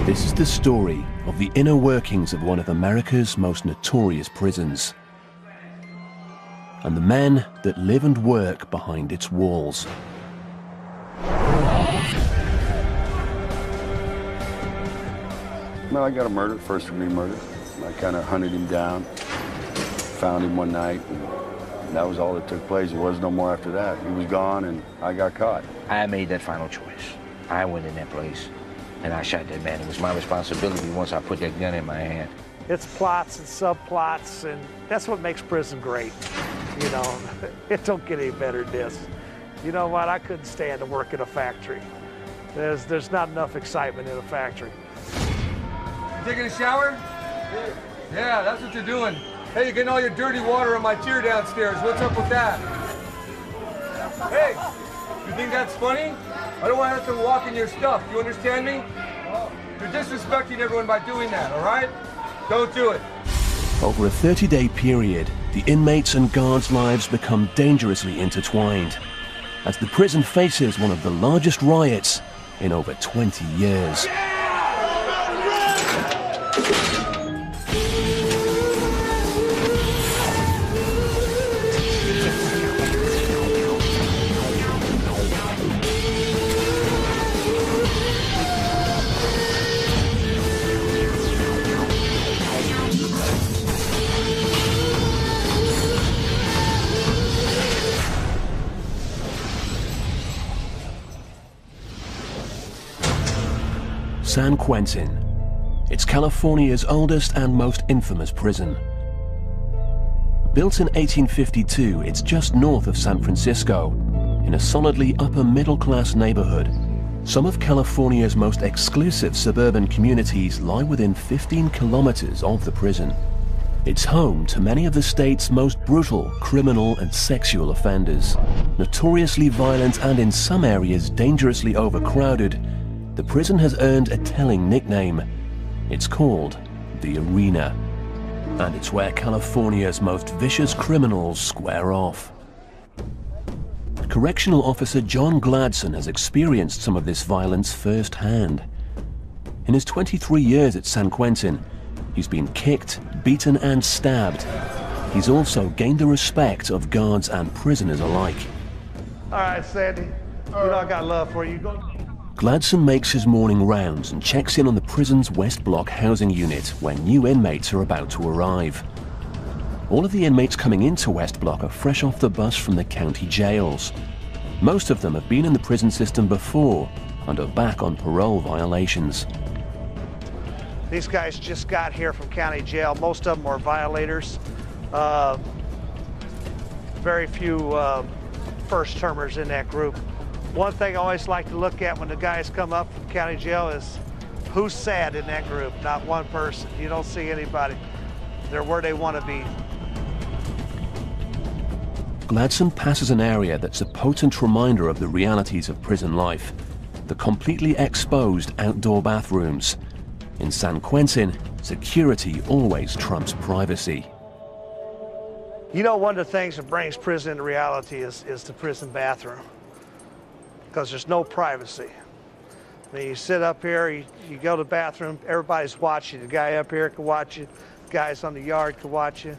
This is the story of the inner workings of one of America's most notorious prisons, and the men that live and work behind its walls. Well, I got him murdered, first-degree murder. I kind of hunted him down, found him one night, and that was all that took place. There was no more after that. He was gone, and I got caught. I made that final choice. I went in that place, and I shot that man. It was my responsibility once I put that gun in my hand. It's plots and subplots, and that's what makes prison great. You know, it don't get any better than this. You know what? I couldn't stand to work in a factory. There's not enough excitement in a factory. Taking a shower? Yeah, that's what you're doing. Hey, you're getting all your dirty water on my tier downstairs. What's up with that? Hey, you think that's funny? I don't want to have to walk in your stuff. Do you understand me? You're disrespecting everyone by doing that, all right? Don't do it. Over a 30-day period, the inmates' and guards' lives become dangerously intertwined as the prison faces one of the largest riots in over 20 years. San Quentin. It's California's oldest and most infamous prison. Built in 1852, it's just north of San Francisco, in a solidly upper-middle-class neighborhood. Some of California's most exclusive suburban communities lie within 15 kilometers of the prison. It's home to many of the state's most brutal criminal and sexual offenders. Notoriously violent and in some areas dangerously overcrowded, the prison has earned a telling nickname. It's called the Arena, and it's where California's most vicious criminals square off. Correctional Officer John Gladson has experienced some of this violence firsthand. In his 23 years at San Quentin, he's been kicked, beaten, and stabbed. He's also gained the respect of guards and prisoners alike. All right, Sandy, you know I got love for you. Go. Gladson makes his morning rounds and checks in on the prison's West Block housing unit when new inmates are about to arrive. All of the inmates coming into West Block are fresh off the bus from the county jails. Most of them have been in the prison system before and are back on parole violations. These guys just got here from county jail. Most of them are violators. Very few first-termers in that group. One thing I always like to look at when the guys come up from county jail is who's sad in that group. Not one person. You don't see anybody. They're where they want to be. Gladson passes an area that's a potent reminder of the realities of prison life. The completely exposed outdoor bathrooms. In San Quentin, security always trumps privacy. You know, one of the things that brings prison into reality is the prison bathroom. Because there's no privacy. I mean, you sit up here, you go to the bathroom, everybody's watching. The guy up here can watch you, guys on the yard can watch you.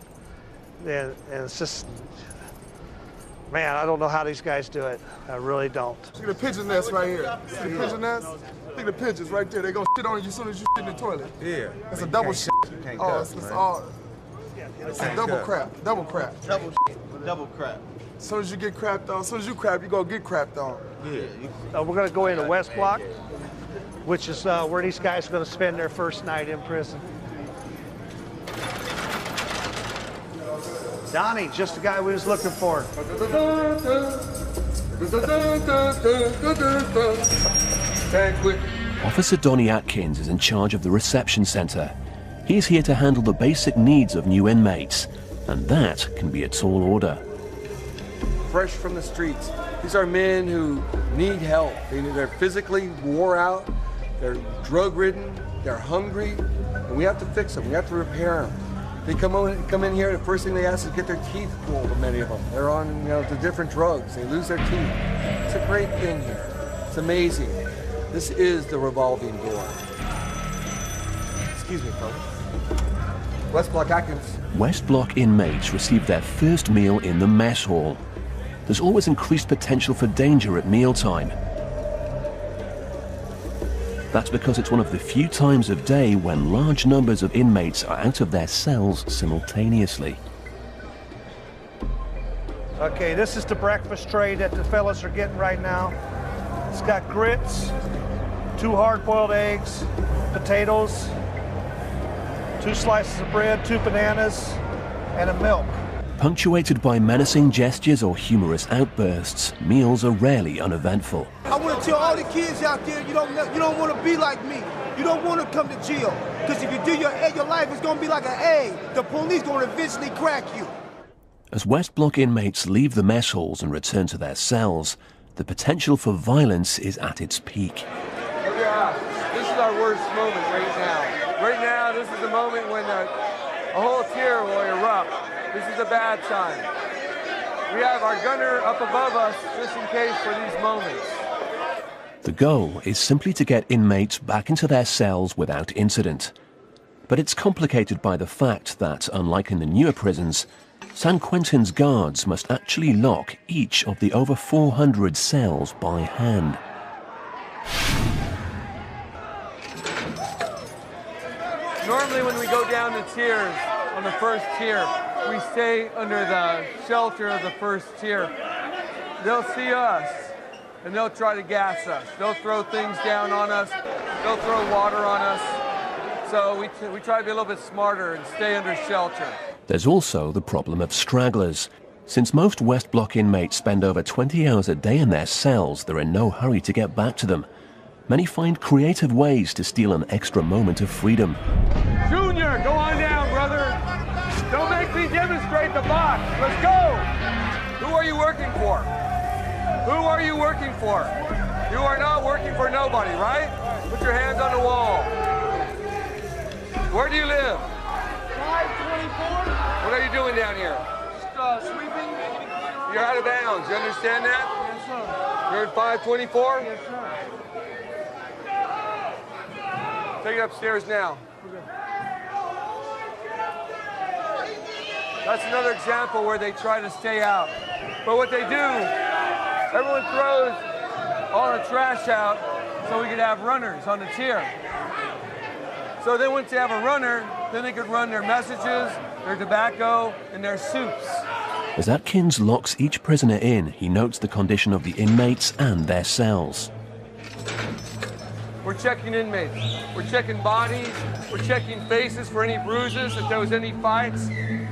And it's just, man, I don't know how these guys do it. I really don't. Look at the pigeon nest right here. See the pigeon nest? Look at the pigeons right there. They're gonna shit on you as soon as you shit in the toilet. Yeah. It's a double shit. Oh, it's all. It's a double crap. Double crap. Double shit. Double crap. As soon as you get crapped on, as soon as you crap, you gonna get crapped on. Yeah. We're going to go into West Block, which is where these guys are going to spend their first night in prison. Donnie, just the guy we was looking for. Officer Donnie Atkins is in charge of the reception center. He's here to handle the basic needs of new inmates, and that can be a tall order. Fresh from the streets. These are men who need help. They're physically wore out, they're drug-ridden, they're hungry, and we have to fix them, we have to repair them. They come in here, the first thing they ask is get their teeth pulled, many of them. They're on, the different drugs, they lose their teeth. It's a great thing here. It's amazing. This is the revolving door. Excuse me, folks. West Block Atkins. West Block inmates receive their first meal in the mess hall. There's always increased potential for danger at mealtime. That's because it's one of the few times of day when large numbers of inmates are out of their cells simultaneously. Okay, this is the breakfast tray that the fellas are getting right now. It's got grits, 2 hard-boiled eggs, potatoes, 2 slices of bread, 2 bananas, and a milk. Punctuated by menacing gestures or humorous outbursts, meals are rarely uneventful. I want to tell all the kids out there, you don't want to be like me. You don't want to come to jail. Because if you do, your life is going to be like an A. The police going to eventually crack you. As West Block inmates leave the mess halls and return to their cells, the potential for violence is at its peak. This is our worst moment right now. Right now, this is the moment when a whole tier will erupt. This is a bad time. We have our gunner up above us just in case for these moments. The goal is simply to get inmates back into their cells without incident. But it's complicated by the fact that, unlike in the newer prisons, San Quentin's guards must actually lock each of the over 400 cells by hand. Normally when we go down the tiers, on the first tier, we stay under the shelter of the first tier. They'll see us, and they'll try to gas us. They'll throw things down on us. They'll throw water on us. So we try to be a little bit smarter and stay under shelter. There's also the problem of stragglers. Since most West Block inmates spend over 20 hours a day in their cells, they're in no hurry to get back to them. Many find creative ways to steal an extra moment of freedom. Junior, go on down, brother. Don't make me demonstrate the box. Let's go. Who are you working for? Who are you working for? You are not working for nobody, right? Put your hands on the wall. Where do you live? 524. What are you doing down here? Just sweeping. You're out of bounds. You understand that? Yes, sir. You're in 524? Yes, sir. Take it upstairs now. That's another example where they try to stay out. But what they do, everyone throws all the trash out so we could have runners on the tier. So then once they have a runner, then they could run their messages, their tobacco, and their soups. As Atkins locks each prisoner in, he notes the condition of the inmates and their cells. We're checking inmates. We're checking bodies. We're checking faces for any bruises, if there was any fights.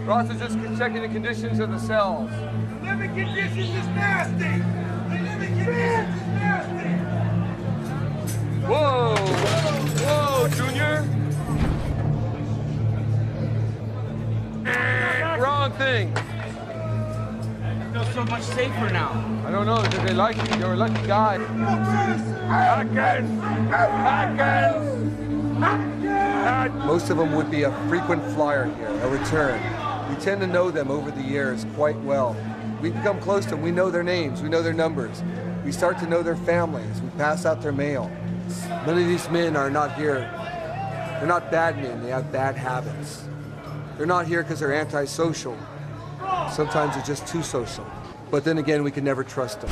We're also just checking the conditions of the cells. The living conditions is nasty. The living conditions is nasty. Whoa! Whoa, Junior! Wrong thing. I feel so much safer now. I don't know. Did they like you? You're a lucky guy. Most of them would be a frequent flyer here, a return. We tend to know them over the years quite well. We become close to them. We know their names. We know their numbers. We start to know their families. We pass out their mail. None of these men are not here. They're not bad men. They have bad habits. They're not here because they're antisocial. Sometimes they're just too social. But then again, we can never trust them.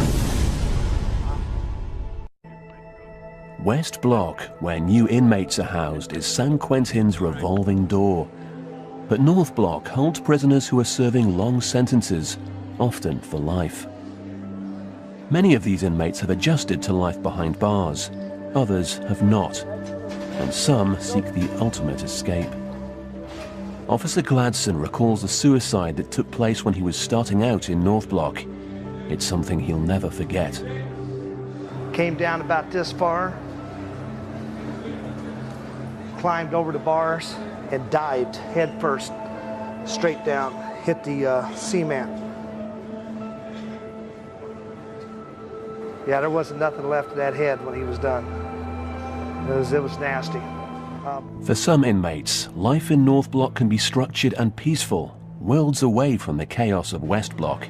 West Block, where new inmates are housed, is San Quentin's revolving door. But North Block holds prisoners who are serving long sentences, often for life. Many of these inmates have adjusted to life behind bars. Others have not. And some seek the ultimate escape. Officer Gladson recalls the suicide that took place when he was starting out in North Block. It's something he'll never forget. Came down about this far, climbed over the bars, and dived head first, straight down, hit the cement. Yeah, there wasn't nothing left of that head when he was done. It was nasty. For some inmates, life in North Block can be structured and peaceful, worlds away from the chaos of West Block.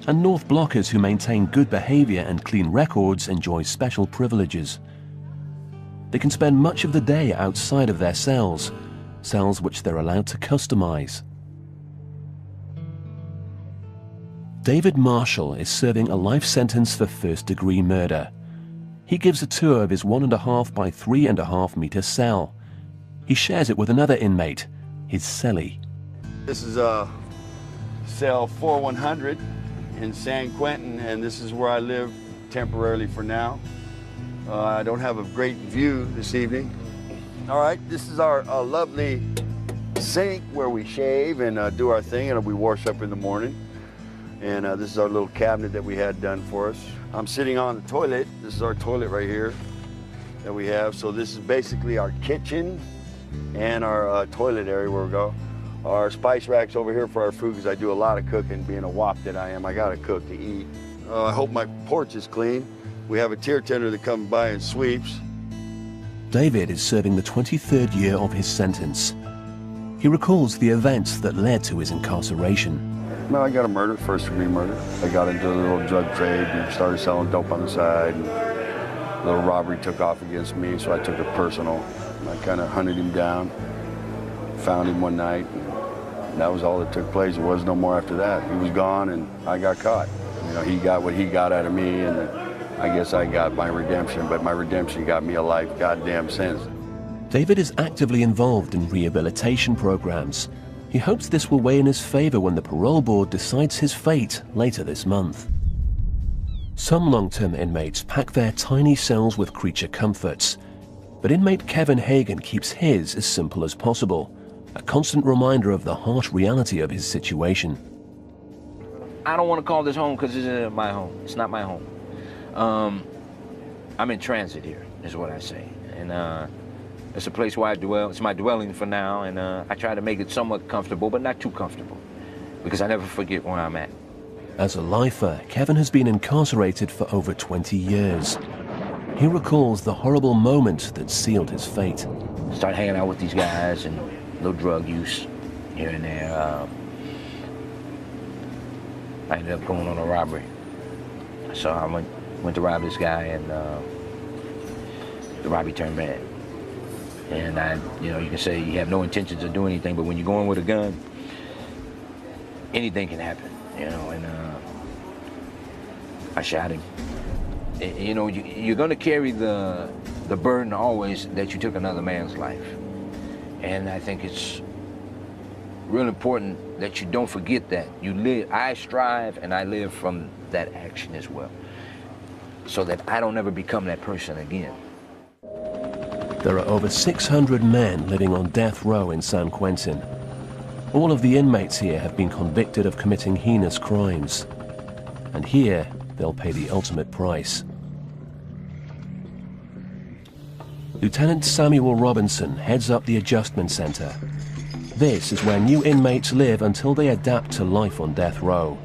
And North Blockers who maintain good behavior and clean records enjoy special privileges. They can spend much of the day outside of their cells, cells which they're allowed to customize. David Marshall is serving a life sentence for first-degree murder. He gives a tour of his 1.5 by 3.5 meter cell. He shares it with another inmate, his cellie. This is cell 4100 in San Quentin, and this is where I live temporarily for now. I don't have a great view this evening. All right, this is our lovely sink where we shave and do our thing, and we wash up in the morning. And this is our little cabinet that we had done for us. I'm sitting on the toilet. This is our toilet right here that we have. So this is basically our kitchen and our toilet area where we go. Our spice racks over here for our food, because I do a lot of cooking. Being a wop that I am, I gotta cook to eat. I hope my porch is clean. We have a tier tender that comes by and sweeps. David is serving the 23rd year of his sentence. He recalls the events that led to his incarceration. Well, I got a murder, first-degree murder. I got into a little drug trade and started selling dope on the side. And a little robbery took off against me, so I took it personal. I kind of hunted him down, found him one night, and that was all that took place. There was no more after that. He was gone, and I got caught. You know, he got what he got out of me, and I guess I got my redemption, but my redemption got me a life goddamn sentence. David is actively involved in rehabilitation programs. He hopes this will weigh in his favor when the parole board decides his fate later this month. Some long-term inmates pack their tiny cells with creature comforts, but inmate Kevin Hagan keeps his as simple as possible, a constant reminder of the harsh reality of his situation. I don't want to call this home because this isn't my home. It's not my home. I'm in transit here, is what I say. And it's a place where I dwell. It's my dwelling for now, and I try to make it somewhat comfortable, but not too comfortable, because I never forget where I'm at. As a lifer, Kevin has been incarcerated for over 20 years. He recalls the horrible moment that sealed his fate. Start hanging out with these guys and a little drug use here and there. I ended up going on a robbery. So I went to rob this guy, and the robbery turned bad. And you can say you have no intentions of doing anything, but when you're going with a gun, anything can happen, and I shot him. You're gonna carry the burden always that you took another man's life. And I think it's real important that you don't forget that. I strive and I live from that action as well, so that I don't ever become that person again. There are over 600 men living on death row in San Quentin. All of the inmates here have been convicted of committing heinous crimes. And here, they'll pay the ultimate price. Lieutenant Samuel Robinson heads up the adjustment center. This is where new inmates live until they adapt to life on death row.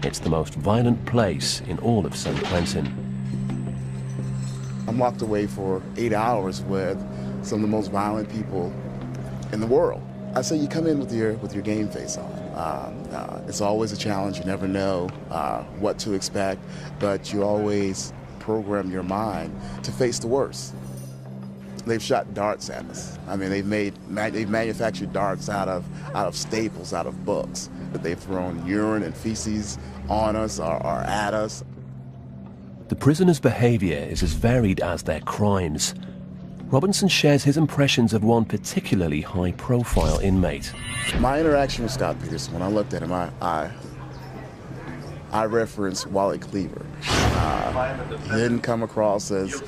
It's the most violent place in all of San Quentin. I'm locked away for 8 hours with some of the most violent people in the world. I say you come in with your game face on. It's always a challenge. You never know what to expect, but you always program your mind to face the worst. They've shot darts at us. I mean, they've manufactured darts out of staples, out of books. They've thrown urine and feces on us or at us. The prisoners' behavior is as varied as their crimes. Robinson shares his impressions of one particularly high-profile inmate. My interaction with Scott Peterson, when I looked at him, I referenced Wally Cleaver. He didn't come across as,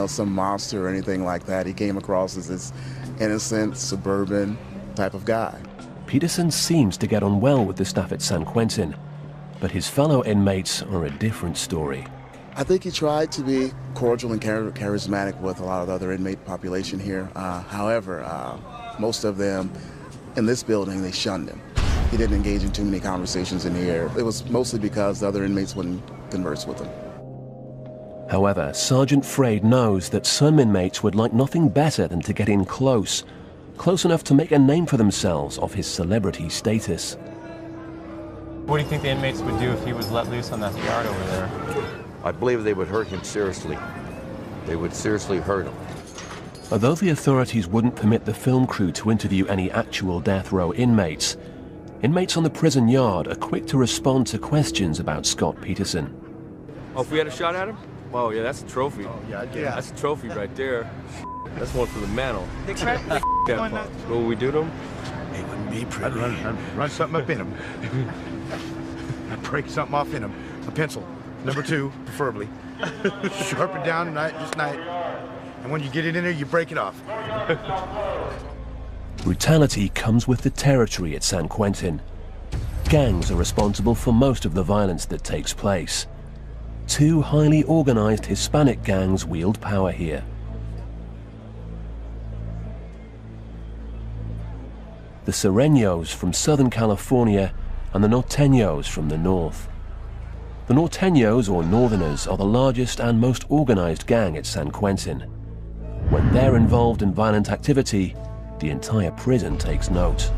some monster or anything like that. He came across as this innocent, suburban type of guy. Peterson seems to get on well with the staff at San Quentin, but his fellow inmates are a different story. I think he tried to be cordial and charismatic with a lot of the other inmate population here. However, most of them in this building, they shunned him. He didn't engage in too many conversations in here. It was mostly because the other inmates wouldn't converse with him. However, Sergeant Fraid knows that some inmates would like nothing better than to get in close enough to make a name for themselves off his celebrity status. What do you think the inmates would do if he was let loose on that yard over there? I believe they would hurt him seriously. They would seriously hurt him. Although the authorities wouldn't permit the film crew to interview any actual death row inmates, inmates on the prison yard are quick to respond to questions about Scott Peterson. Oh, if we had a shot at him? Oh, yeah, that's a trophy. Oh, yeah, I did. Yeah, that's a trophy right there. That's one for the mantle. That What would we do to him? It wouldn't be pretty. I'd run something up in him. I'd break something off in him. A pencil, number 2, preferably. Sharpen down tonight, just night. And when you get it in there, you break it off. Brutality comes with the territory at San Quentin. Gangs are responsible for most of the violence that takes place. 2 highly organized Hispanic gangs wield power here. The Sureños from Southern California and the Norteños from the north. The Norteños, or Northerners, are the largest and most organized gang at San Quentin. When they're involved in violent activity, the entire prison takes note.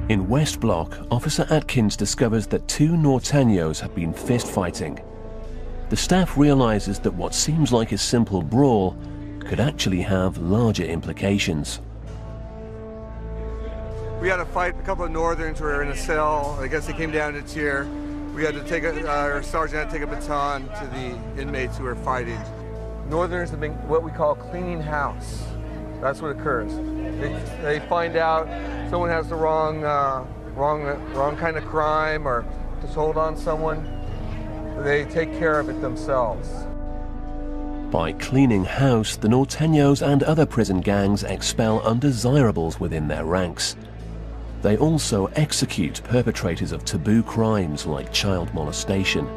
In West Block, Officer Atkins discovers that 2 Norteños have been fist-fighting. The staff realizes that what seems like a simple brawl could actually have larger implications. We had to fight a couple of Northerns who were in a cell. I guess they came down to cheer. We had to take our sergeant had to take a baton to the inmates who were fighting. Northerners have been what we call cleaning house. That's what occurs. They find out someone has the wrong kind of crime or just hold on someone. They take care of it themselves. By cleaning house, the Norteños and other prison gangs expel undesirables within their ranks. They also execute perpetrators of taboo crimes like child molestation.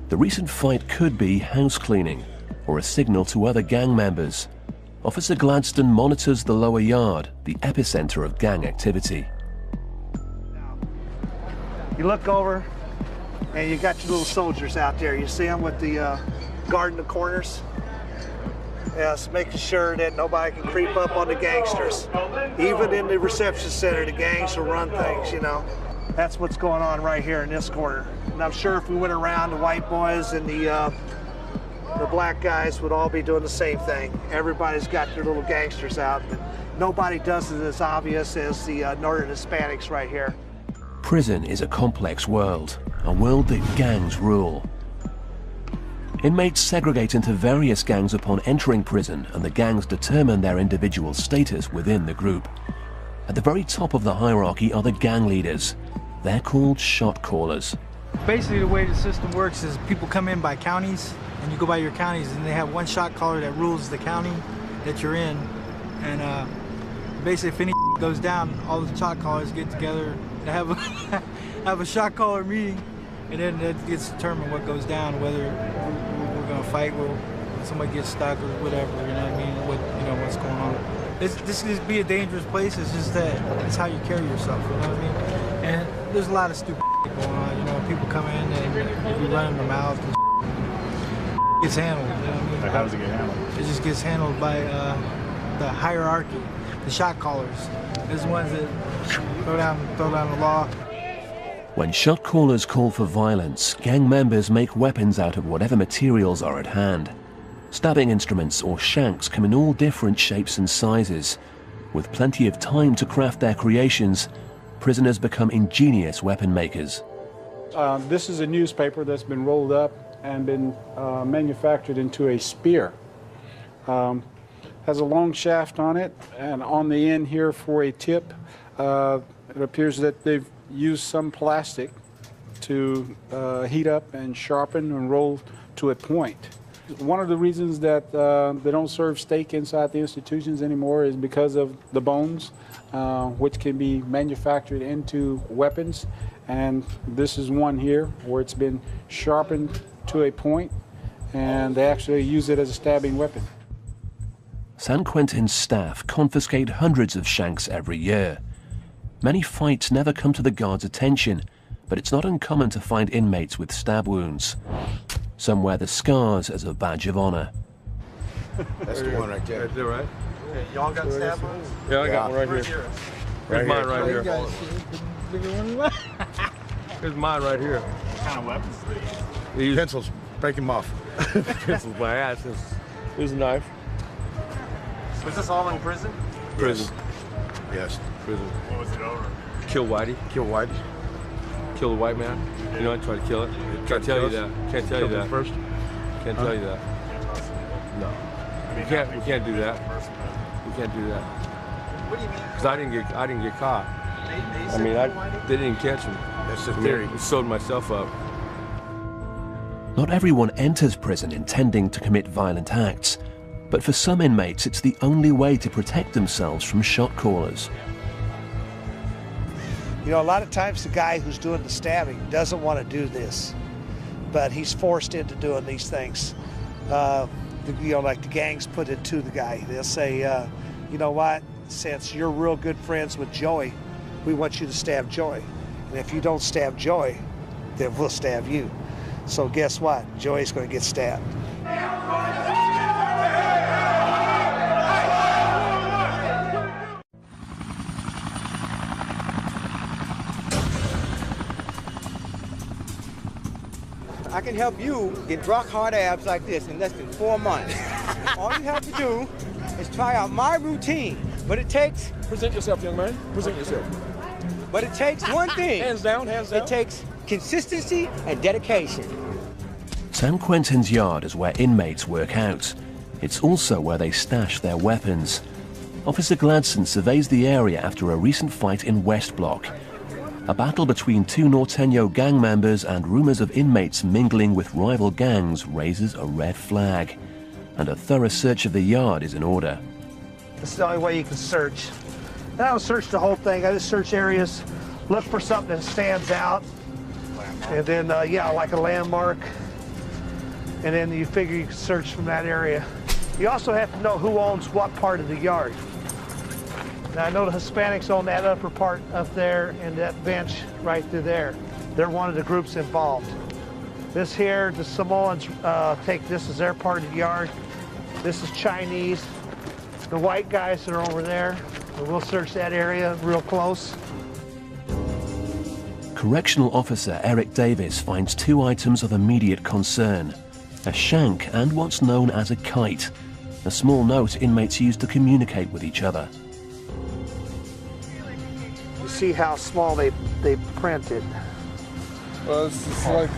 The recent fight could be house cleaning or a signal to other gang members. Officer Gladstone monitors the lower yard, the epicenter of gang activity. You look over and you got your little soldiers out there. You see them with the guarding the corners. Yes, making sure that nobody can creep up on the gangsters. Even in the reception center, the gangs will run things, you know. That's what's going on right here in this corner. And I'm sure if we went around, the white boys and the black guys would all be doing the same thing. Everybody's got their little gangsters out, but nobody does it as obvious as the Northern Hispanics right here. Prison is a complex world, a world that gangs rule. Inmates segregate into various gangs upon entering prison, and the gangs determine their individual status within the group. At the very top of the hierarchy are the gang leaders. They're called shot callers. Basically, the way the system works is people come in by counties, and you go by your counties, and they have one shot caller that rules the county that you're in. And basically, if any goes down, all the shot callers get together to have a have a shot caller meeting, and then it gets determined what goes down, whether we're gonna fight, or somebody gets stuck, or whatever. You know what I mean? What's going on. This could be a dangerous place. It's just that it's how you carry yourself. You know what I mean? And there's a lot of stupid going on. You know, people come in and be running their mouth. And gets handled. You know what I mean? Like, how does it get handled? It just gets handled by the hierarchy, the shot callers. There's the ones that throw down the law. When shot callers call for violence, gang members make weapons out of whatever materials are at hand. Stabbing instruments or shanks come in all different shapes and sizes. With plenty of time to craft their creations, prisoners become ingenious weapon makers. This is a newspaper that's been rolled up and been manufactured into a spear. Has a long shaft on it, and on the end here for a tip, it appears that they've used some plastic to heat up and sharpen and roll to a point. One of the reasons that they don't serve steak inside the institutions anymore is because of the bones, which can be manufactured into weapons. And this is one here where it's been sharpened to a point, and they actually use it as a stabbing weapon. San Quentin's staff confiscate hundreds of shanks every year. Many fights never come to the guards' attention, but it's not uncommon to find inmates with stab wounds. Some wear the scars as a badge of honor. That's the one right there. Right there, right? Y'all got stab wounds? Yeah, I got one right here. Here's mine right here. Here's mine right here. What kind of weapons? They use pencils. break him off. Pencils my ass. Here's a knife. Was this all in prison? Prison. Yes. Prison. What was it over? Kill Whitey. Kill Whitey. Kill the white man. You know, I tried to kill it. Can't tell you that. Can't tell you Killed him that. first. Can't tell you that. No. We can't do that. We can't do that. What do you mean? Because I didn't get caught. They didn't catch him. That's the theory. I sewed myself up. Not everyone enters prison intending to commit violent acts, but for some inmates it's the only way to protect themselves from shot callers. You know, a lot of times the guy who's doing the stabbing doesn't want to do this, but he's forced into doing these things. You know, like the gangs put it to the guy. They'll say, you know what, since you're real good friends with Joey, we want you to stab Joey. And if you don't stab Joey, then we'll stab you. So guess what? Joey's going to get stabbed. I can help you get rock hard abs like this in less than 4 months. All you have to do is try out my routine, but it takes... Present yourself, young man. Present yourself. But it takes one thing. Hands down, hands down. It takes consistency and dedication. San Quentin's yard is where inmates work out. It's also where they stash their weapons. Officer Gladson surveys the area after a recent fight in West Block. A battle between two Norteño gang members and rumors of inmates mingling with rival gangs raises a red flag. And a thorough search of the yard is in order. This is the only way you can search. And I don't search the whole thing. I just search areas, look for something that stands out. And then, yeah, like a landmark. And then you figure you can search from that area. You also have to know who owns what part of the yard. Now, I know the Hispanics own that upper part up there and that bench right through there. They're one of the groups involved. This here, the Samoans take this as their part of the yard. This is Chinese. The white guys that are over there, and we'll search that area real close. Correctional Officer Eric Davis finds two items of immediate concern: a shank and what's known as a kite, a small note inmates use to communicate with each other. You see how small they print it. Well, it's just like,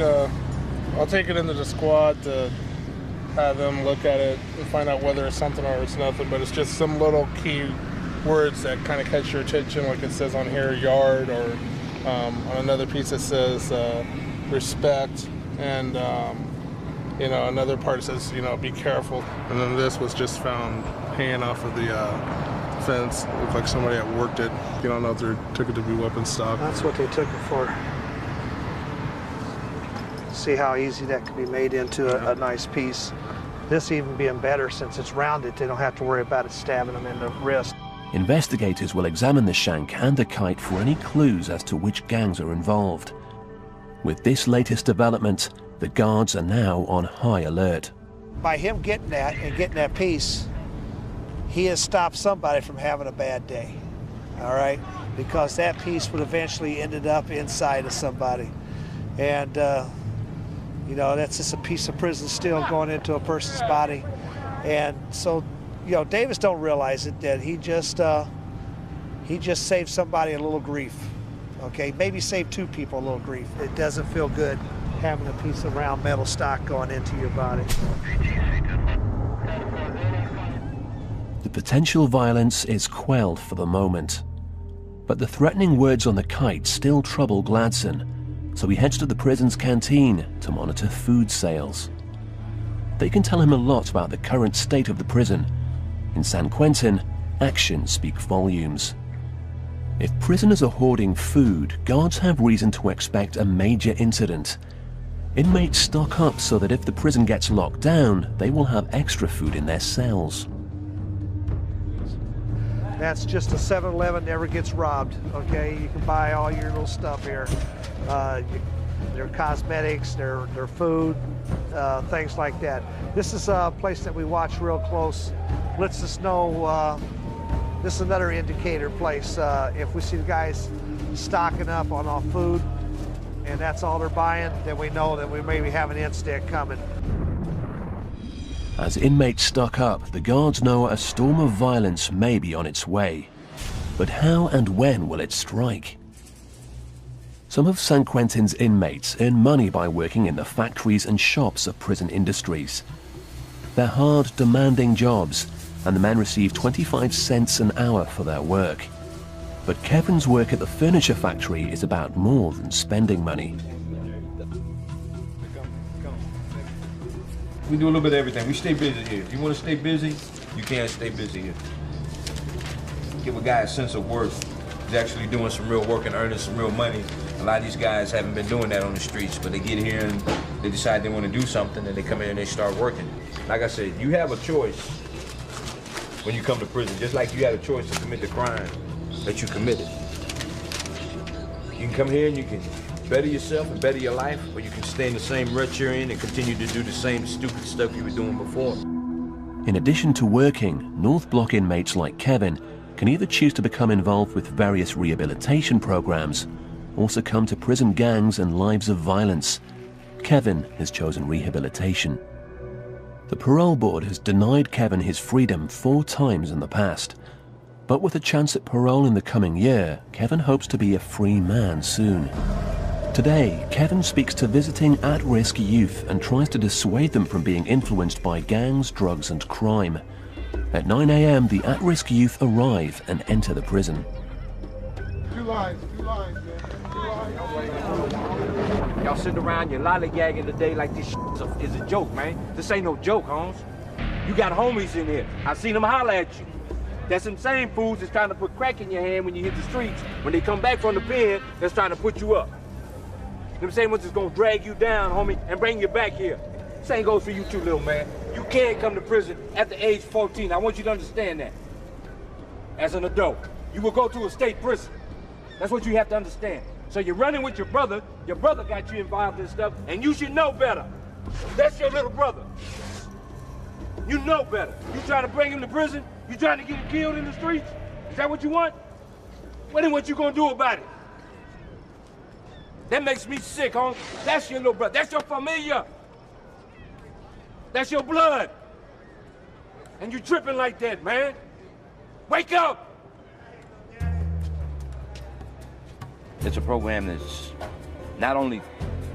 I'll take it into the squad to have them look at it and find out whether it's something or it's nothing, but it's just some little key words that kind of catch your attention, like it says on here, yard, or on another piece it says respect, and you know, another part says, you know, be careful. And then this was just found hanging off of the fence. It looked like somebody had worked it. You don't know if they took it to be weapon stock. That's what they took it for. See how easy that could be made into a nice piece. This even being better since it's rounded, they don't have to worry about it stabbing them in the wrist. Investigators will examine the shank and the kite for any clues as to which gangs are involved. With this latest development, the guards are now on high alert. By him getting that and getting that piece, he has stopped somebody from having a bad day, all right? Because that piece would eventually ended up inside of somebody. And, you know, that's just a piece of prison steel going into a person's body. And so, you know, Davis don't realize it, that he just saved somebody a little grief, okay? Maybe saved two people a little grief. It doesn't feel good having a piece of round metal stock going into your body. The potential violence is quelled for the moment. But the threatening words on the kite still trouble Gladson, so he heads to the prison's canteen to monitor food sales. They can tell him a lot about the current state of the prison. In San Quentin, actions speak volumes. If prisoners are hoarding food, guards have reason to expect a major incident. Inmates stock up so that if the prison gets locked down, they will have extra food in their cells. That's just a 7-Eleven, never gets robbed, okay? You can buy all your little stuff here. Their cosmetics, their food, things like that. This is a place that we watch real close. Lets us know, this is another indicator place. If we see the guys stocking up on all food, and that's all they're buying, then we know that we maybe have an instant coming. As inmates stock up, the guards know a storm of violence may be on its way. But how and when will it strike? Some of San Quentin's inmates earn money by working in the factories and shops of prison industries. They're hard, demanding jobs, and the men receive 25 cents an hour for their work. But Kevin's work at the furniture factory is about more than spending money. We do a little bit of everything. We stay busy here. If you want to stay busy, you can stay busy here. Give a guy a sense of worth. He's actually doing some real work and earning some real money. A lot of these guys haven't been doing that on the streets, but they get here and they decide they want to do something, and they come in and they start working. Like I said, you have a choice when you come to prison, just like you had a choice to commit the crime that you committed. You can come here and you can better yourself and better your life, or you can stay in the same rut you're in and continue to do the same stupid stuff you were doing before. In addition to working, North Block inmates like Kevin can either choose to become involved with various rehabilitation programs or succumb to prison gangs and lives of violence. Kevin has chosen rehabilitation. The parole board has denied Kevin his freedom 4 times in the past. But with a chance at parole in the coming year, Kevin hopes to be a free man soon. Today, Kevin speaks to visiting at-risk youth and tries to dissuade them from being influenced by gangs, drugs and crime. At 9 a.m., the at-risk youth arrive and enter the prison. 2 lines, man. 2 lines. Y'all sitting around, you're lollygagging today like this is a joke, man. This ain't no joke, Holmes. You got homies in here. I seen them holler at you. That's some same fools that's trying to put crack in your hand when you hit the streets. When they come back from the pen, that's trying to put you up. Them same ones that's gonna drag you down, homie, and bring you back here. Same goes for you too, little man. You can't come to prison after age 14. I want you to understand that. As an adult, you will go to a state prison. That's what you have to understand. So you're running with your brother got you involved in stuff, and you should know better. That's your little brother. You know better. You trying to bring him to prison? You trying to get him killed in the streets? Is that what you want? Well, then what you gonna do about it? That makes me sick, homie. That's your little brother. That's your familia. That's your blood. And you tripping like that, man. Wake up! It's a program that's not only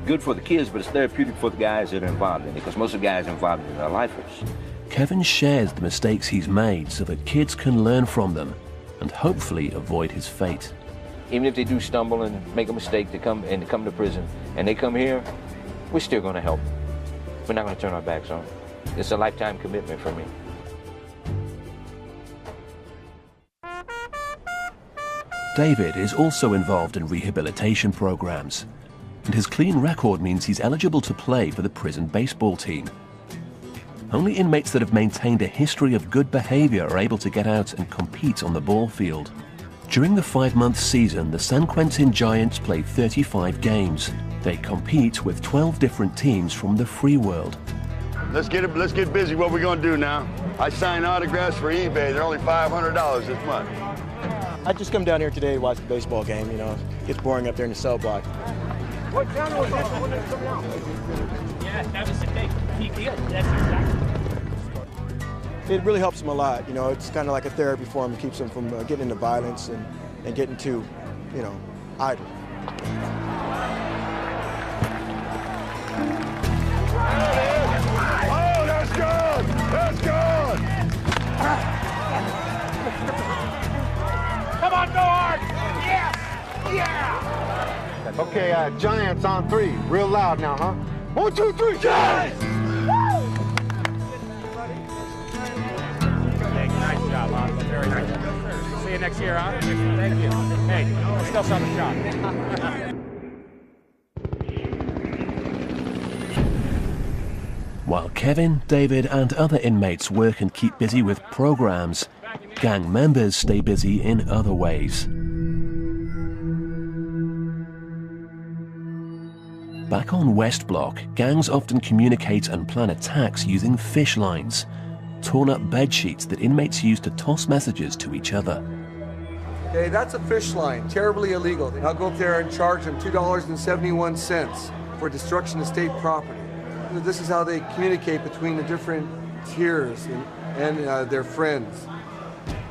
good for the kids, but it's therapeutic for the guys that are involved in it, because most of the guys involved in it are lifers. Kevin shares the mistakes he's made so that kids can learn from them and hopefully avoid his fate. Even if they do stumble and make a mistake to come to prison, and they come here, we're still going to help. We're not going to turn our backs on them. It's a lifetime commitment for me. David is also involved in rehabilitation programs, and his clean record means he's eligible to play for the prison baseball team. Only inmates that have maintained a history of good behavior are able to get out and compete on the ball field. During the 5-month season, the San Quentin Giants play 35 games. They compete with 12 different teams from the free world. Let's get busy. What we gonna do now? I signed autographs for eBay. They're only $500 this month. I just come down here today to watch the baseball game. You know, it gets boring up there in the cell block. What channel is this when it's coming out? Yeah, that was the thing. That's exactly. It really helps them a lot. You know, it's kind of like a therapy for them. It keeps them from getting into violence and getting too, you know, idle. Oh, that's good! That's good! Come on, go hard! Yes! Yeah! Okay, Giants on 3. Real loud now, huh? 1, 2, 3, Giants! Nice job, Bob. Very nice. See you next year, huh? Thank you. Hey, still saw the shot. While Kevin, David and other inmates work and keep busy with programs, gang members stay busy in other ways. Back on West Block, gangs often communicate and plan attacks using fish lines, torn up bed sheets that inmates use to toss messages to each other. Okay, that's a fish line, terribly illegal. I'll go up there and charge them $2.71 for destruction of state property. This is how they communicate between the different tiers and their friends.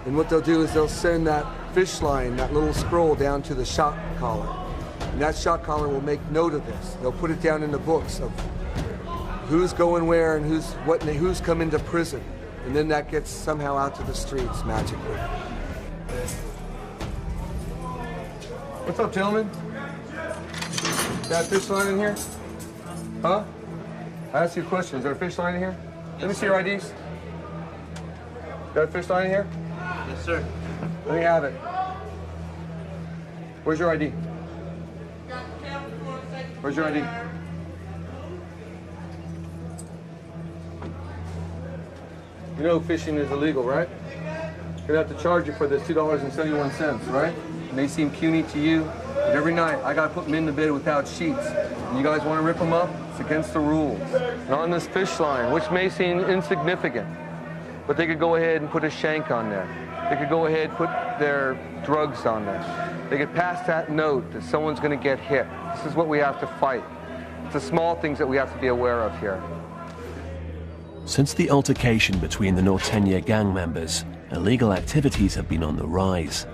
And what they'll do is they'll send that fish line, that little scroll, down to the shot caller. And that shot caller will make note of this. They'll put it down in the books of who's going where and who's come into prison. And then that gets somehow out to the streets magically. What's up, gentlemen? Got a fish line in here? Huh? I asked you a question. Is there a fish line in here? Let me see your IDs. Got a fish line in here? Yes, sir. Let me have it. Where's your ID? Where's your ID? You know fishing is illegal, right? We're gonna have to charge you for this $2.71, right? And they seem puny to you, but every night I gotta put them in the bed without sheets. And you guys wanna rip them up? It's against the rules. And on this fish line, which may seem insignificant, but they could go ahead and put a shank on there. They could go ahead and put their drugs on there. They could pass that note that someone's gonna get hit. This is what we have to fight. It's the small things that we have to be aware of here. Since the altercation between the Norteña gang members, illegal activities have been on the rise.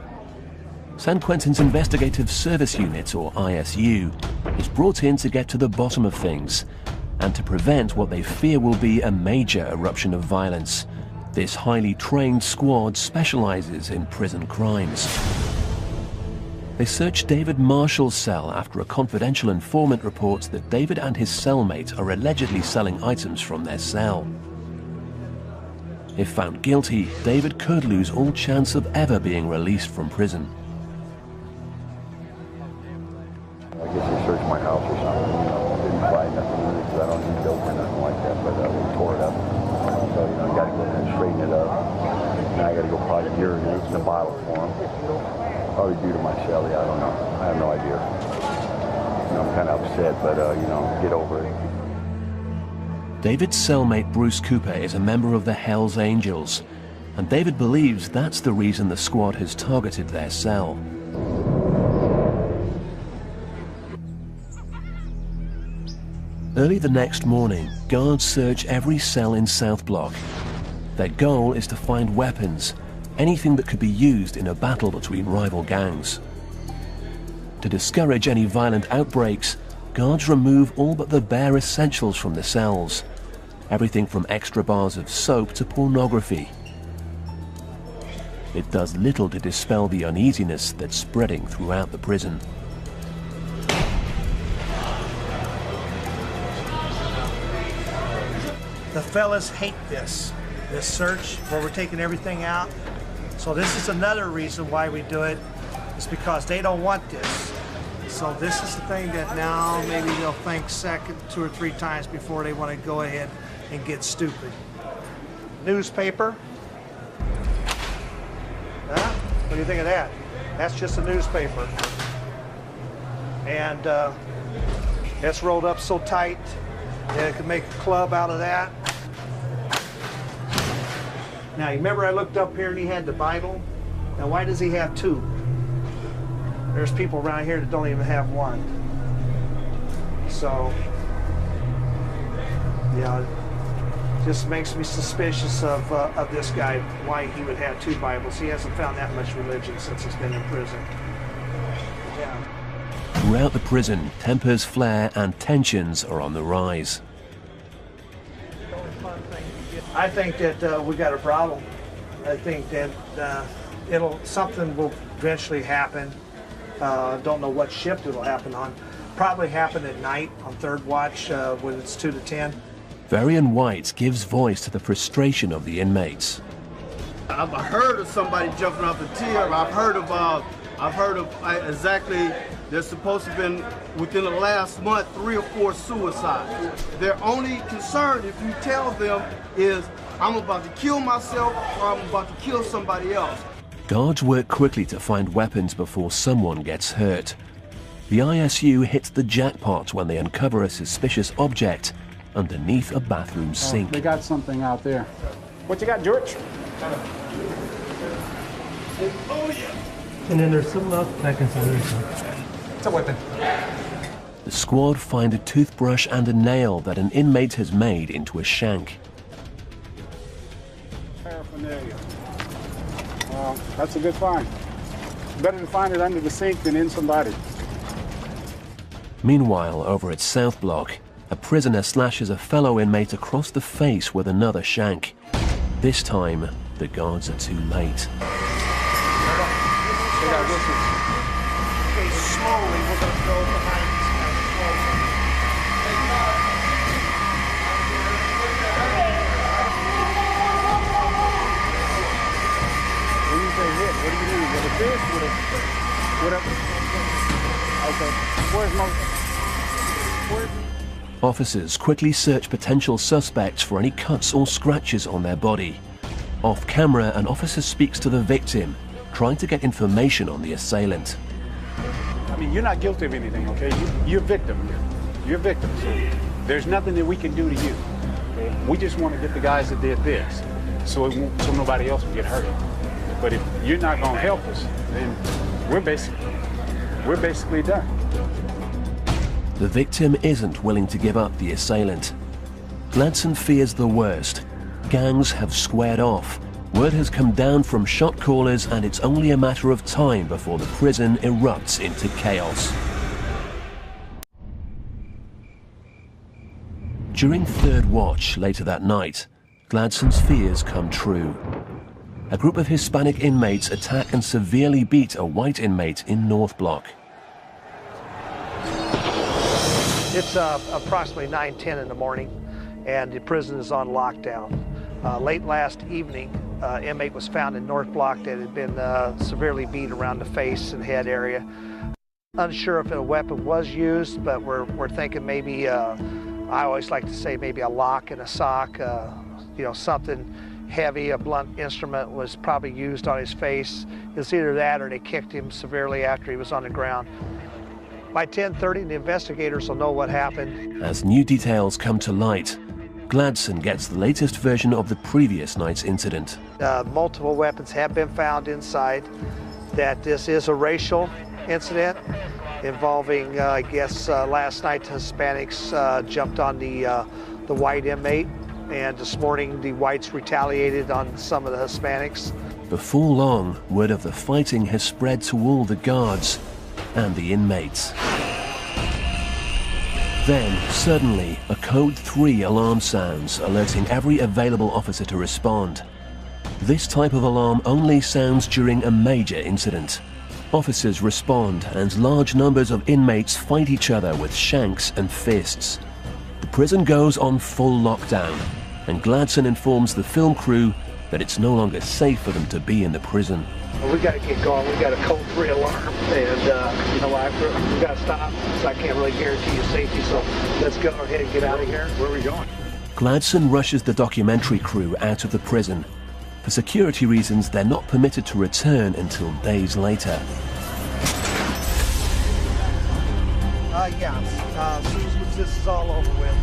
San Quentin's Investigative Service Unit, or ISU, is brought in to get to the bottom of things and to prevent what they fear will be a major eruption of violence. This highly trained squad specializes in prison crimes. They search David Marshall's cell after a confidential informant reports that David and his cellmate are allegedly selling items from their cell. If found guilty, David could lose all chance of ever being released from prison. I guess they searched my house or something, you know, didn't find nothing in it because I don't need dope or nothing like that, but we tore it up. So, you know, I got to go ahead and straighten it up. Now I got to go probably urinate in the bottle for them. Probably due to my cellie, I don't know. I have no idea. You know, I'm kind of upset, but, you know, get over it. David's cellmate Bruce Cooper is a member of the Hells Angels, and David believes that's the reason the squad has targeted their cell. Early the next morning, guards search every cell in South Block. Their goal is to find weapons, anything that could be used in a battle between rival gangs. To discourage any violent outbreaks, guards remove all but the bare essentials from the cells. Everything from extra bars of soap to pornography. It does little to dispel the uneasiness that's spreading throughout the prison. The fellas hate this search where we're taking everything out. So this is another reason why we do it, is because they don't want this. So this is the thing that now maybe they'll think second 2 or 3 times before they want to go ahead and get stupid. Newspaper. Huh? What do you think of that? That's just a newspaper. And it's rolled up so tight that it could make a club out of that. Now, you remember I looked up here and he had the Bible? Now, why does he have 2? There's people around here that don't even have 1. So, yeah, just makes me suspicious of this guy, why he would have 2 Bibles. He hasn't found that much religion since he's been in prison. Yeah. Throughout the prison, tempers flare and tensions are on the rise. I think that we got a problem. I think that something will eventually happen. Don't know what shift it'll happen on. Probably happen at night on 3rd watch when it's 2 to 10. Varian White gives voice to the frustration of the inmates. I've heard of somebody jumping off a tier. I've heard of exactly, there's supposed to have been, within the last month, 3 or 4 suicides. Their only concern, if you tell them, is I'm about to kill myself or I'm about to kill somebody else. Guards work quickly to find weapons before someone gets hurt. The ISU hits the jackpot when they uncover a suspicious object underneath a bathroom sink. They got something out there. What you got, George? Oh, yeah. And then there's some up back inside there. It's a weapon. The squad find a toothbrush and a nail that an inmate has made into a shank. Paraphernalia. Well, that's a good find. Better to find it under the sink than in somebody. Meanwhile, over at South Block, a prisoner slashes a fellow inmate across the face with another shank. This time, the guards are too late. Okay, slowly, we're going to go behind these guys slowly. When you say hit, what do you mean? With a fist? Whatever. Okay. Where's Officers quickly search potential suspects for any cuts or scratches on their body. Off camera, an officer speaks to the victim, trying to get information on the assailant. I mean, you're not guilty of anything, okay? You're a victim. You're a victim, so there's nothing that we can do to you. Okay? We just want to get the guys that did this, so nobody else will get hurt. But if you're not going to help us, then we're basically done. The victim isn't willing to give up the assailant. Gladson fears the worst. Gangs have squared off. Word has come down from shot callers, and it's only a matter of time before the prison erupts into chaos. During third watch later that night, Gladson's fears come true. A group of Hispanic inmates attack and severely beat a white inmate in North Block. It's approximately 9:10 in the morning, and the prison is on lockdown. Late last evening, inmate was found in North Block that had been severely beat around the face and head area. Unsure if a weapon was used, but we're thinking maybe, I always like to say maybe a lock and a sock, you know, something heavy, a blunt instrument was probably used on his face. It's either that or they kicked him severely after he was on the ground. By 10:30, the investigators will know what happened. As new details come to light, Gladson gets the latest version of the previous night's incident. Multiple weapons have been found inside, that this is a racial incident involving, I guess, last night Hispanics jumped on the white inmate, and this morning the whites retaliated on some of the Hispanics. Before long, word of the fighting has spread to all the guards and the inmates. Then, suddenly, a Code 3 alarm sounds, alerting every available officer to respond. This type of alarm only sounds during a major incident. Officers respond, and large numbers of inmates fight each other with shanks and fists. The prison goes on full lockdown, and Gladson informs the film crew that it's no longer safe for them to be in the prison. Well, we got to get going. We got a Code 3 alarm, and you know, we got to stop. So I can't really guarantee your safety. So let's go ahead and get out of here. Where are we going? Gladson rushes the documentary crew out of the prison. For security reasons, they're not permitted to return until days later. Yeah. As soon as this is all over with.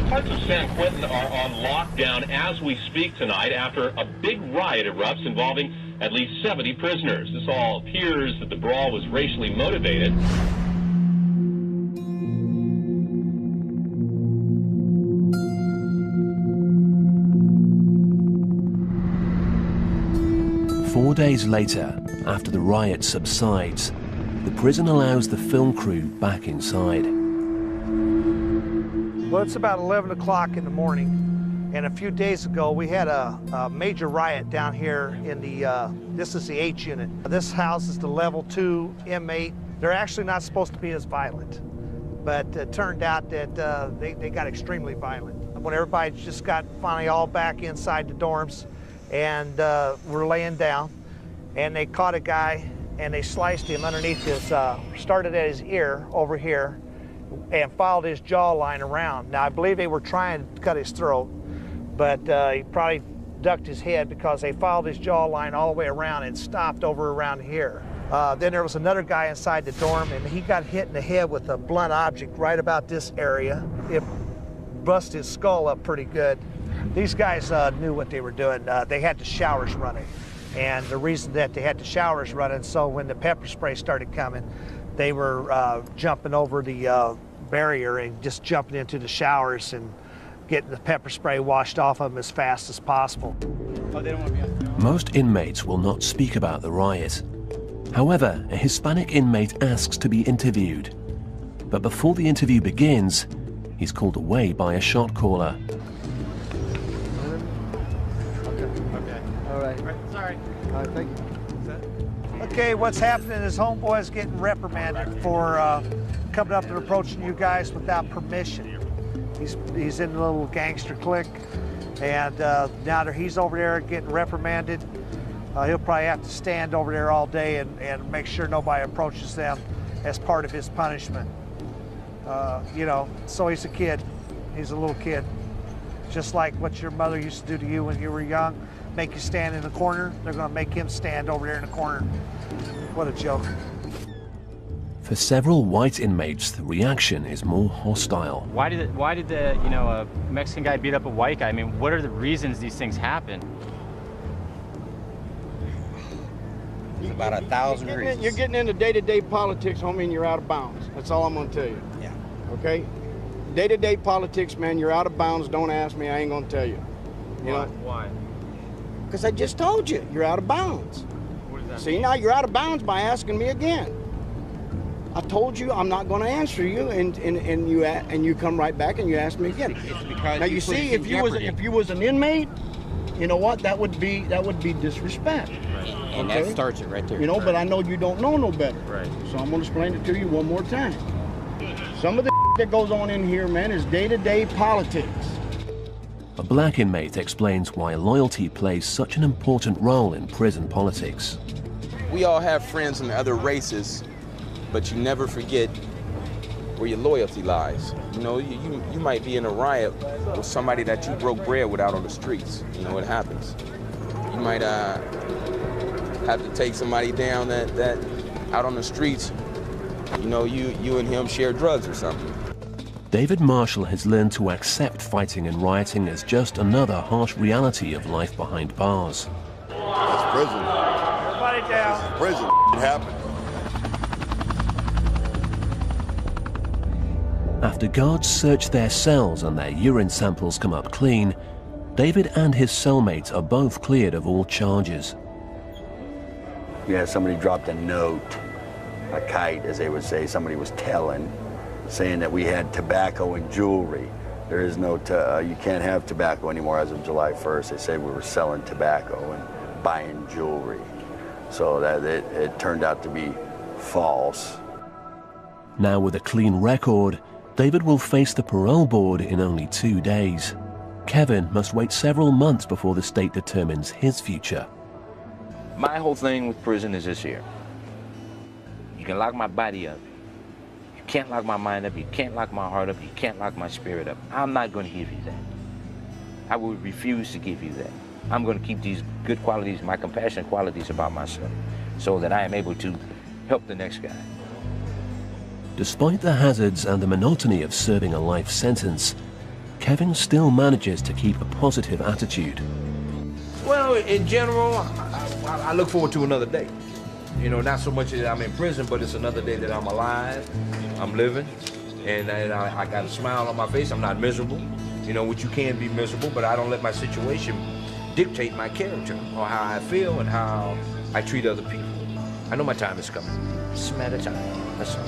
Parts of San Quentin are on lockdown as we speak tonight after a big riot erupts involving at least 70 prisoners. This all appears that the brawl was racially motivated. Four days later, after the riot subsides, the prison allows the film crew back inside. Well, it's about 11 o'clock in the morning, and a few days ago we had a major riot down here in the, this is the H unit. This houses the level 2 inmate. They're actually not supposed to be as violent, but it turned out that they got extremely violent. When everybody just got finally all back inside the dorms and were laying down, and they caught a guy and they sliced him underneath his, started at his ear over here, and followed his jawline around. Now, I believe they were trying to cut his throat, but he probably ducked his head because they followed his jawline all the way around and stopped over around here. Then there was another guy inside the dorm, and he got hit in the head with a blunt object right about this area. If bust his skull up pretty good. These guys knew what they were doing. They had the showers running. And the reason that they had the showers running, so when the pepper spray started coming, they were jumping over the barrier and just jumping into the showers and getting the pepper spray washed off of them as fast as possible. Oh, they don't want to be on. Most inmates will not speak about the riot. However, a Hispanic inmate asks to be interviewed. But before the interview begins, he's called away by a shot caller. Okay. All right. Sorry. All right, thank you. Okay, what's happening is homeboy's getting reprimanded for coming up and approaching you guys without permission. He's in a little gangster clique, and now that he's over there getting reprimanded, he'll probably have to stand over there all day and make sure nobody approaches them as part of his punishment. You know, so he's a kid. He's a little kid. Just like what your mother used to do to you when you were young, make you stand in the corner, they're going to make him stand over there in the corner. What a joke. For several white inmates, the reaction is more hostile. Why did the a Mexican guy beat up a white guy? I mean, what are the reasons these things happen? It's about 1,000 reasons. You're getting into day-to-day politics, homie, and you're out of bounds. That's all I'm going to tell you. Yeah. Okay? Day-to-day politics, man, you're out of bounds. Don't ask me. I ain't going to tell you. You know? Why? Because I just told you, you're out of bounds. What does that See, mean? now you're out of bounds by asking me again. I told you I'm not going to answer you, and you come right back and you ask me again. It's because Now you see, if you was an inmate, you know what? That would be disrespect. Right. And Okay? that starts it right there. You know, but I know you don't know no better. Right. So I'm going to explain it to you one more time. Some of the that goes on in here, man, is day-to-day politics. A black inmate explains why loyalty plays such an important role in prison politics. We all have friends in other races, but you never forget where your loyalty lies. You know, you might be in a riot with somebody that you broke bread with out on the streets. You know, it happens. You might have to take somebody down that out on the streets, you know, you and him share drugs or something. David Marshall has learned to accept fighting and rioting as just another harsh reality of life behind bars. That's prison. Everybody down. This is prison. It happened. After guards search their cells and their urine samples come up clean, David and his cellmate are both cleared of all charges. Yeah, somebody dropped a note, a kite, as they would say. Somebody was telling, saying that we had tobacco and jewelry. There is no, you can't have tobacco anymore as of July 1st. They said we were selling tobacco and buying jewelry. So that it turned out to be false. Now with a clean record, David will face the parole board in only 2 days. Kevin must wait several months before the state determines his future. My whole thing with prison is this here. You can lock my body up. You can't lock my mind up. You can't lock my heart up. You can't lock my spirit up. I'm not going to give you that. I will refuse to give you that. I'm going to keep these good qualities, my compassionate qualities about myself, so that I am able to help the next guy. Despite the hazards and the monotony of serving a life sentence, Kevin still manages to keep a positive attitude. Well, in general, I look forward to another day. You know, not so much that I'm in prison, but it's another day that I'm alive, I'm living, and I got a smile on my face. I'm not miserable, you know, which you can be miserable, but I don't let my situation dictate my character or how I feel and how I treat other people. I know my time is coming. It's a matter of time, that's all.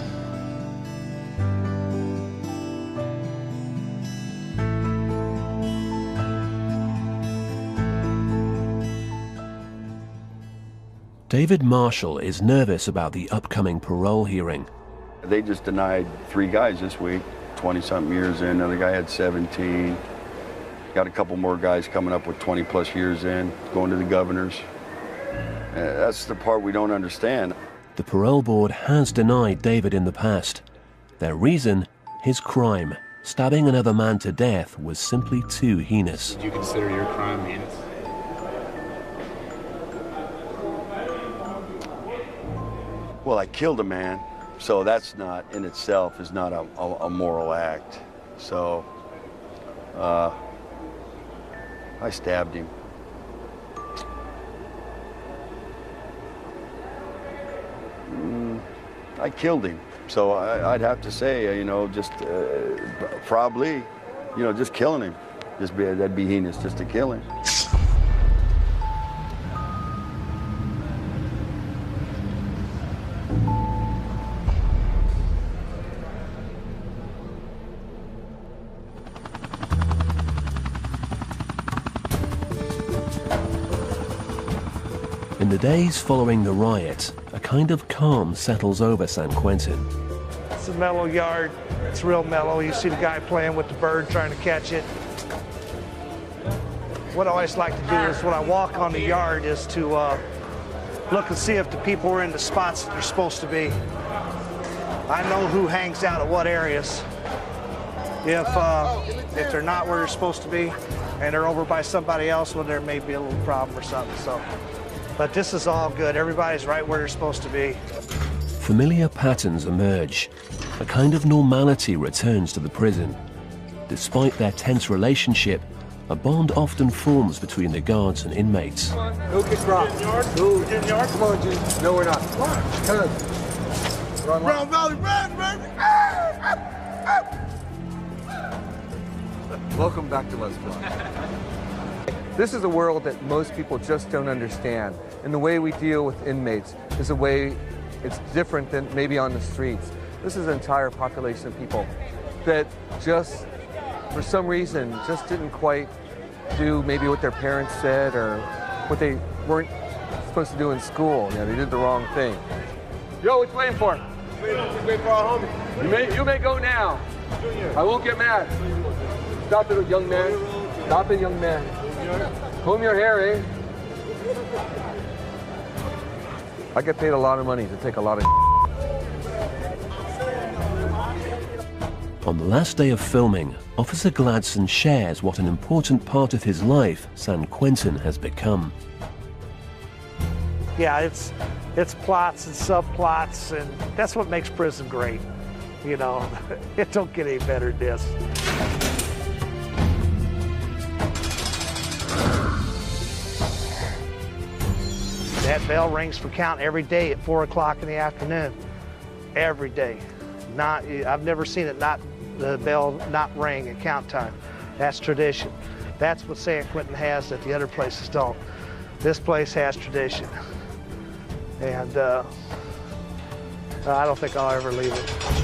David Marshall is nervous about the upcoming parole hearing. They just denied 3 guys this week, 20-something years in. Another guy had 17. Got a couple more guys coming up with 20-plus years in, going to the governors. That's the part we don't understand. The parole board has denied David in the past. Their reason, his crime, stabbing another man to death, was simply too heinous. Do you consider your crime heinous? Well, I killed a man, so that's not in itself is not a moral act. So I stabbed him. I killed him. So I'd have to say, you know, just probably, you know, just killing him. That'd be heinous just to kill him. In the days following the riot, a kind of calm settles over San Quentin. It's a mellow yard. It's real mellow. You see the guy playing with the bird, trying to catch it. What I always like to do is when I walk on the yard is to look and see if the people are in the spots that they're supposed to be. I know who hangs out at what areas. If they're not where they're supposed to be and they're over by somebody else, well, there may be a little problem or something. So, but this is all good. Everybody's right where they're supposed to be. Familiar patterns emerge. A kind of normality returns to the prison. Despite their tense relationship, a bond often forms between the guards and inmates. Go get dropped. Go get in yard. Come on, G. No, we're not. Come on. Come on. Brown Valley Red, baby. Welcome back to Let's Fly. This is a world that most people just don't understand. And the way we deal with inmates is a way it's different than maybe on the streets. This is an entire population of people that just, for some reason, just didn't quite do maybe what their parents said or what they weren't supposed to do in school. You know, they did the wrong thing. Yo, what you waiting for? Waiting for our homie. You may go now. I won't get mad. Stop it, young man. Stop it, young man. Comb your hair, eh? I get paid a lot of money to take a lot of On the last day of filming, Officer Gladson shares what an important part of his life San Quentin has become. Yeah, it's plots and subplots, and that's what makes prison great. You know, it don't get any better than this. That bell rings for count every day at 4 o'clock in the afternoon. Every day. I've never seen it the bell not ring at count time. That's tradition. That's what San Quentin has that the other places don't. This place has tradition. And I don't think I'll ever leave it.